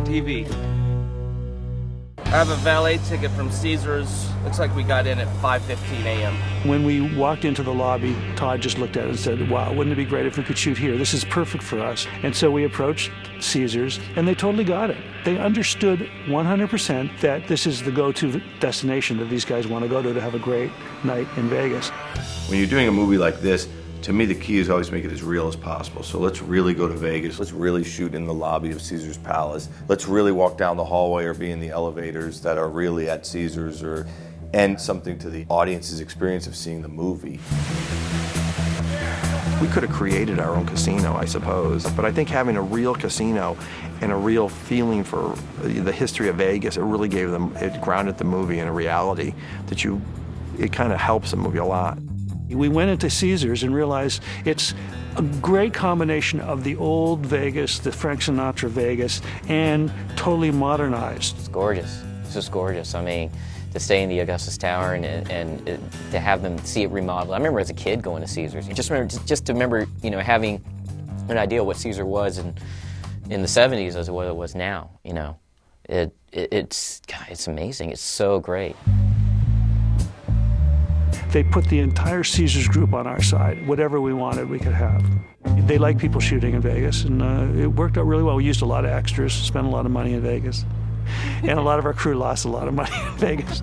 TV. I have a valet ticket from Caesars. Looks like we got in at 5:15 a.m. When we walked into the lobby, Todd just looked at it and said, wow, wouldn't it be great if we could shoot here? This is perfect for us. And so we approached Caesars, and they totally got it. They understood 100% that this is the go-to destination that these guys want to go to have a great night in Vegas. When you're doing a movie like this, to me, the key is always make it as real as possible. So let's really go to Vegas. Let's really shoot in the lobby of Caesar's Palace. Let's really walk down the hallway or be in the elevators that are really at Caesar's, and something to the audience's experience of seeing the movie. We could have created our own casino, I suppose, but I think having a real casino and a real feeling for the history of Vegas, it really gave them, it grounded the movie in a reality that it kind of helps the movie a lot. We went into Caesars and realized it's a great combination of the old Vegas, the Frank Sinatra Vegas, and totally modernized. It's gorgeous. It's just gorgeous. I mean, to stay in the Augustus Tower and to have them see it remodeled. I remember as a kid going to Caesars. Just to remember, you know, having an idea what Caesar was in the 70s as what it was now. You know, it's amazing. It's so great. They put the entire Caesars group on our side. Whatever we wanted, we could have. They like people shooting in Vegas, and it worked out really well. We used a lot of extras, spent a lot of money in Vegas. And a lot of our crew lost a lot of money in Vegas.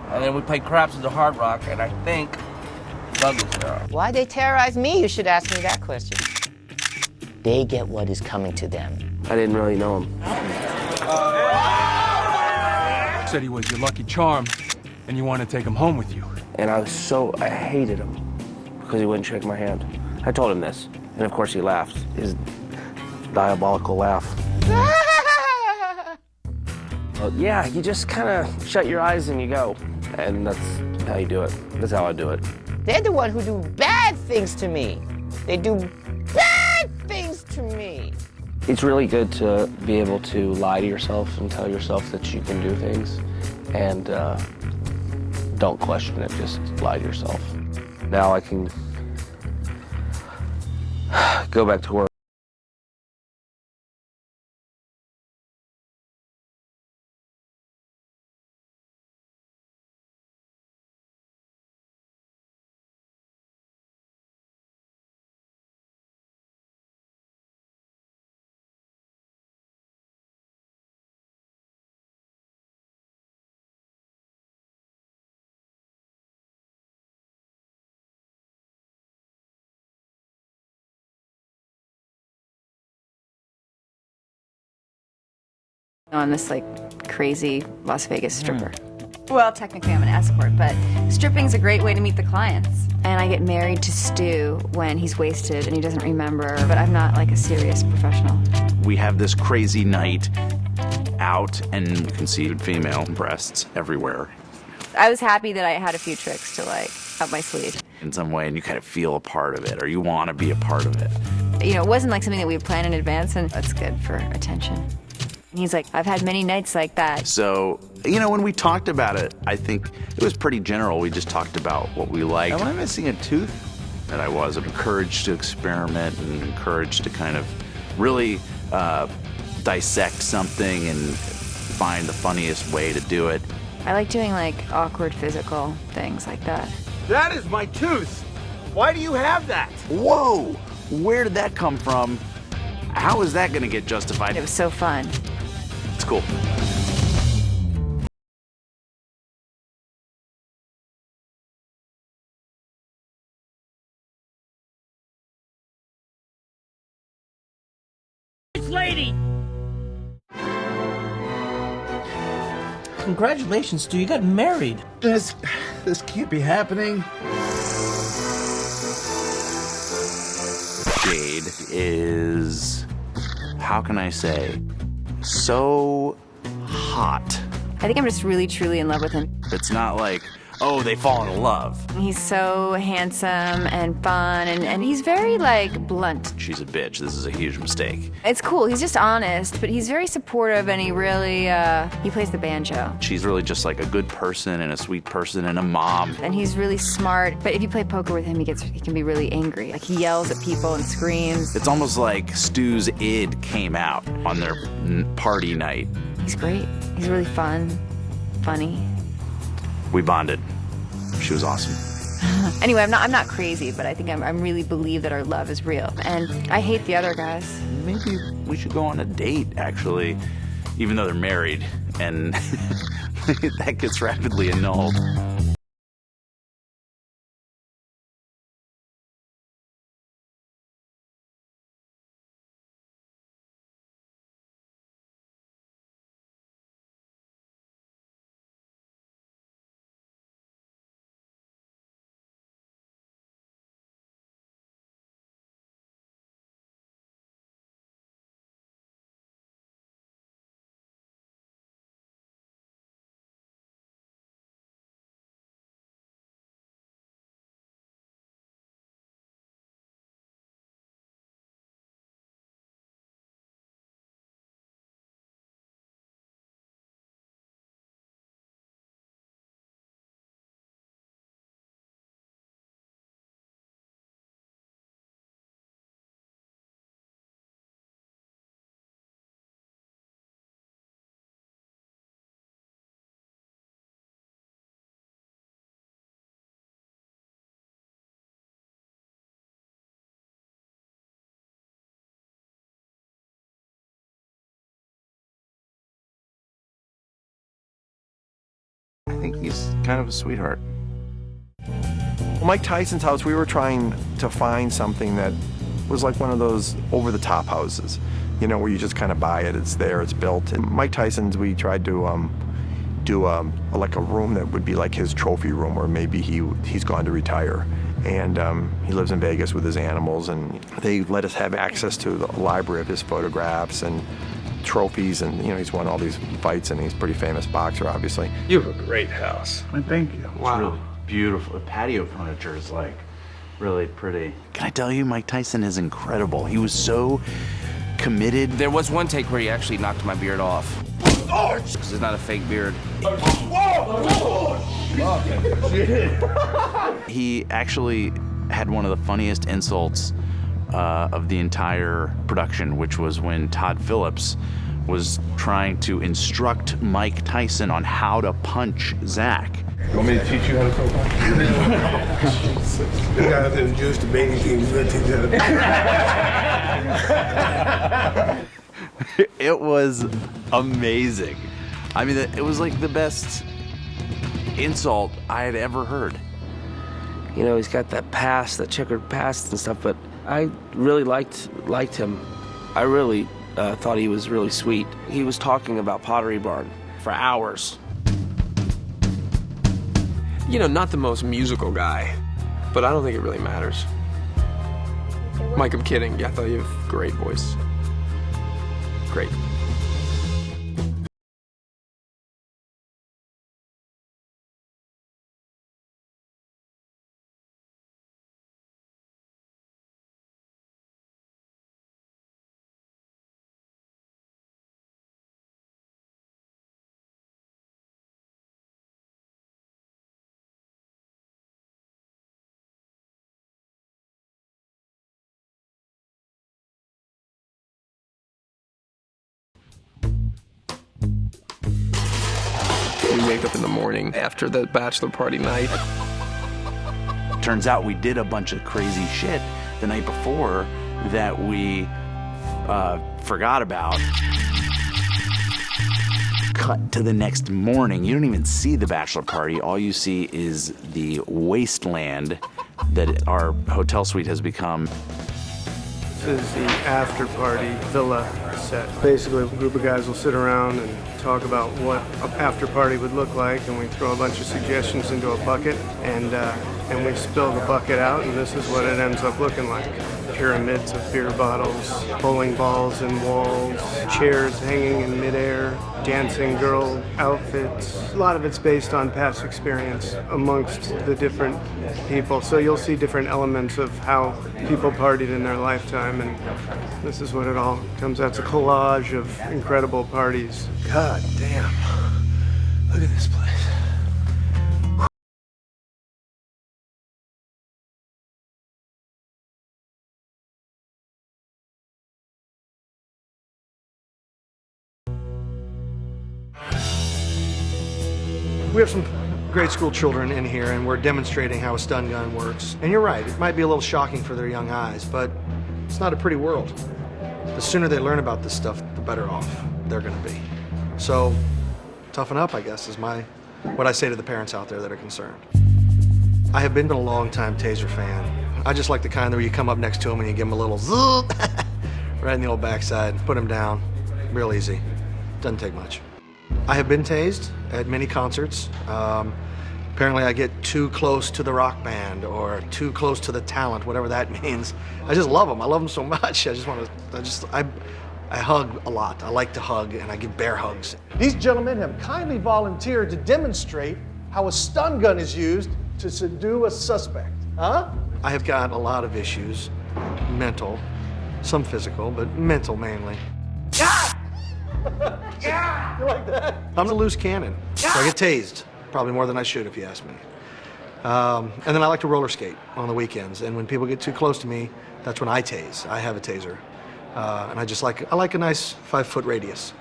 And then we played craps at the Hard Rock, and I think Doug was there. Why'd they terrorize me? You should ask me that question. They get what is coming to them. I didn't really know him. Said he was your lucky charm, and you want to take him home with you. And I hated him because he wouldn't shake my hand. I told him this, and of course he laughed. His diabolical laugh. Yeah, you just kind of shut your eyes and you go. And that's how you do it. That's how I do it. They're the one who do bad things to me. They do bad things to me. It's really good to be able to lie to yourself and tell yourself that you can do things. And don't question it, just lie to yourself. Now I can go back to work. On this like crazy Las Vegas stripper. Well, technically I'm an escort, but stripping's a great way to meet the clients. And I get married to Stu when he's wasted and he doesn't remember, but I'm not like a serious professional. We have this crazy night out and you can see female breasts everywhere. I was happy that I had a few tricks to like up my sleeve. In some way, and you kind of feel a part of it, or you want to be a part of it. You know, it wasn't like something that we had planned in advance, and that's good for attention. And he's like, I've had many nights like that. So, you know, when we talked about it, I think it was pretty general. We just talked about what we liked. Am I missing a tooth? And I was encouraged to experiment and encouraged to kind of really dissect something and find the funniest way to do it. I like doing like awkward physical things like that. That is my tooth. Why do you have that? Whoa, where did that come from? How is that gonna get justified? It was so fun. It's cool. Lady! Congratulations, Stu, you got married. This can't be happening. Jade is, how can I say, so hot. I think I'm just really, truly in love with him. It's not like, oh, they fall in love. He's so handsome and fun, and he's very, like, blunt. She's a bitch. This is a huge mistake. It's cool. He's just honest, but he's very supportive, and he really, he plays the banjo. She's really just like a good person and a sweet person and a mom. And he's really smart, but if you play poker with him, he can be really angry. Like, he yells at people and screams. It's almost like Stu's id came out on their party night. He's great. He's really fun, funny. We bonded. She was awesome. Anyway, I'm not crazy, but I think I really believe that our love is real. And I hate the other guys. Maybe we should go on a date, actually, even though they're married, and that gets rapidly annulled. I think he's kind of a sweetheart. Mike Tyson's house, we were trying to find something that was like one of those over-the-top houses, you know, where you just kind of buy it, it's there, it's built. And Mike Tyson's, we tried to do like a room that would be like his trophy room, or maybe he's gone to retire. And he lives in Vegas with his animals, and they let us have access to the library of his photographs and trophies, and you know, he's won all these fights, and he's a pretty famous boxer, obviously. You have a great house. Thank you. Wow. It's really beautiful. The patio furniture is like really pretty. Can I tell you, Mike Tyson is incredible. He was so committed. There was one take where he actually knocked my beard off. Because it's not a fake beard. He actually had one of the funniest insults of the entire production, which was when Todd Phillips was trying to instruct Mike Tyson on how to punch Zach. You want me to teach you how to throw punches? The guy that introduced the baby team is going to teach you how to. It was amazing. I mean, it was like the best insult I had ever heard. You know, he's got that past, that checkered past and stuff, but I really liked him. I really thought he was really sweet. He was talking about Pottery Barn for hours. You know, not the most musical guy, but I don't think it really matters. Mike, I'm kidding. I thought you have a great voice. Great. We wake up in the morning after the bachelor party night. Turns out we did a bunch of crazy shit the night before that we forgot about. Cut to the next morning. You don't even see the bachelor party. All you see is the wasteland that our hotel suite has become. This is the after party villa set. Basically, a group of guys will sit around and talk about what an after party would look like, and we throw a bunch of suggestions into a bucket, and and we spill the bucket out, and this is what it ends up looking like. Pyramids of beer bottles, bowling balls in walls, chairs hanging in midair, dancing girl outfits. A lot of it's based on past experience amongst the different people. So you'll see different elements of how people partied in their lifetime, and this is what it all comes out. It's a collage of incredible parties. God damn. Look at this place. We have some grade school children in here, and we're demonstrating how a stun gun works. And you're right, it might be a little shocking for their young eyes, but it's not a pretty world. The sooner they learn about this stuff, the better off they're gonna be. So, toughen up, I guess, is what I say to the parents out there that are concerned. I have been a long-time Taser fan. I just like the kind where you come up next to them and you give them a little zoop, right in the old backside, put them down, real easy. Doesn't take much. I have been tased at many concerts. Apparently I get too close to the rock band or too close to the talent, whatever that means. I just love them. I love them so much. I hug a lot. I like to hug, and I give bear hugs. These gentlemen have kindly volunteered to demonstrate how a stun gun is used to subdue a suspect. Huh? I have got a lot of issues, mental, some physical, but mental mainly. Yeah! You like that? I'm a loose cannon, so I get tased, probably more than I should if you ask me. And then I like to roller skate on the weekends, and when people get too close to me, that's when I tase. I have a taser. And I like a nice 5-foot radius.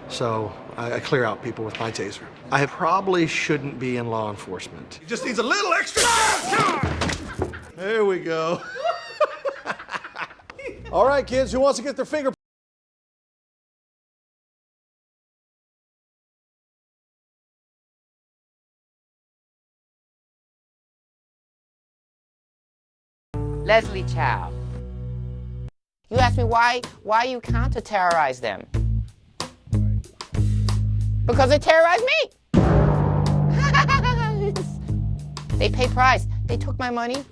So I clear out people with my taser. I probably shouldn't be in law enforcement. He just needs a little extra. There we go. All right, kids, who wants to get their finger? Leslie Chow. You asked me why you counter-terrorize them. Because they terrorized me. They paid price. They took my money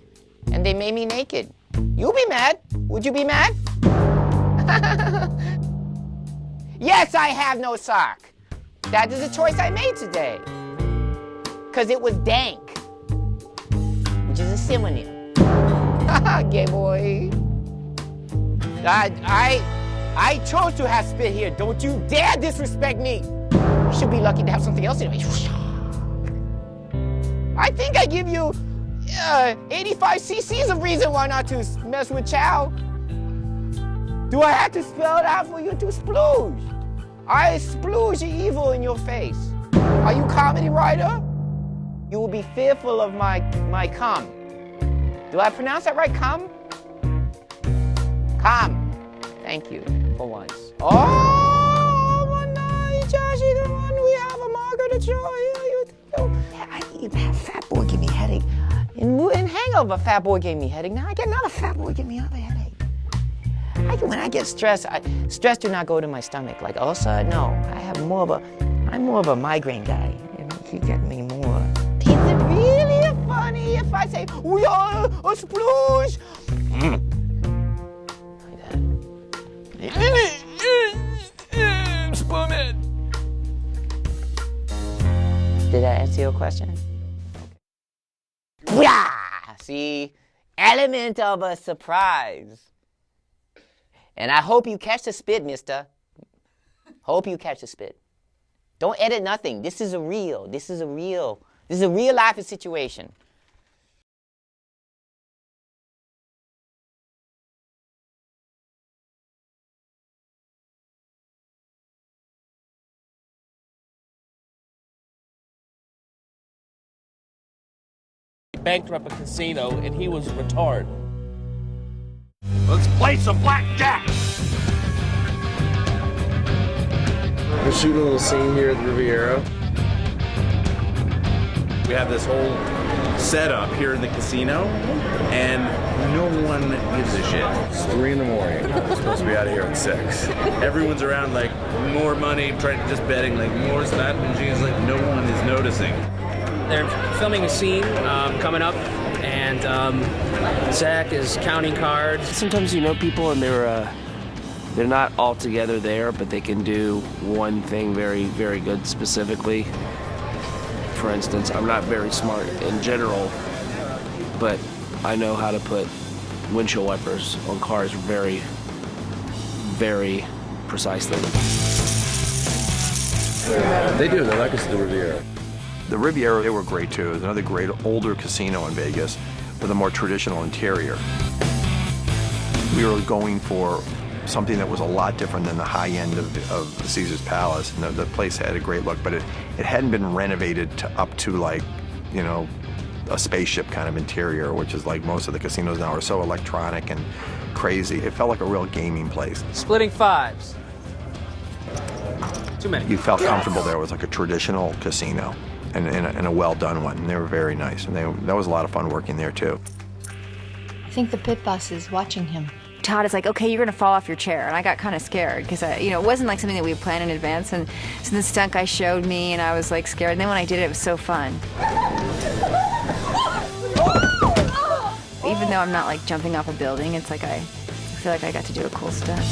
and they made me naked. You'll be mad. Would you be mad? Yes, I have no sock. That is a choice I made today. Because it was dank, which is a synonym. Gay boy. I chose to have spit here. Don't you dare disrespect me. You should be lucky to have something else in me. I think I give you 85 cc's of reason why not to mess with Chow. Do I have to spell it out for you to splooge? I splooge the evil in your face. Are you a comedy writer? You will be fearful of my cum. Do I pronounce that right? Cum? Cum. Thank you for once. Oh, one night, Joshie, the one we have a marker to show you. That fat boy gave me a headache. In Hangover, fat boy gave me a headache. Now I get another fat boy give me another headache. When I get stressed, stress do not go to my stomach. Like ulcer, no. I'm more of a migraine guy. You get me more. Is it really funny if I say, we are a splooge? Spoon. Did I answer your question? Okay. Yeah! See? Element of a surprise. And I hope you catch the spit, mister. Hope you catch the spit. Don't edit nothing. This is a real life situation. Bankrupt a casino and he was retarded. Let's play some blackjack. We're shooting a little scene here at the Riviera. We have this whole setup here in the casino, and no one gives a shit. It's 3 in the morning. We're supposed to be out of here at 6. Everyone's around like, more money, just betting, like, more slot machines, like, no one is noticing. They're filming a scene coming up, and Zach is counting cards. Sometimes you know people and they're not all together there, but they can do one thing very, very good specifically. For instance, I'm not very smart in general, but I know how to put windshield wipers on cars very, very precisely. They do. They like us at the Riviera. The Riviera, they were great too. It was another great older casino in Vegas with a more traditional interior. We were going for something that was a lot different than the high end of the Caesar's Palace. And the place had a great look, but it hadn't been renovated up to like, you know, a spaceship kind of interior, which is like most of the casinos now are so electronic and crazy. It felt like a real gaming place. Splitting fives. Too many. You felt comfortable there. It was like a traditional casino and a well-done one. And they were very nice. And that was a lot of fun working there too. I think the pit boss is watching him. Todd is like, okay, you're gonna fall off your chair. And I got kind of scared because it wasn't like something that we had planned in advance. And so the stunt guy showed me and I was like scared. And then when I did it, it was so fun. Even though I'm not like jumping off a building, it's like I feel like I got to do a cool stunt.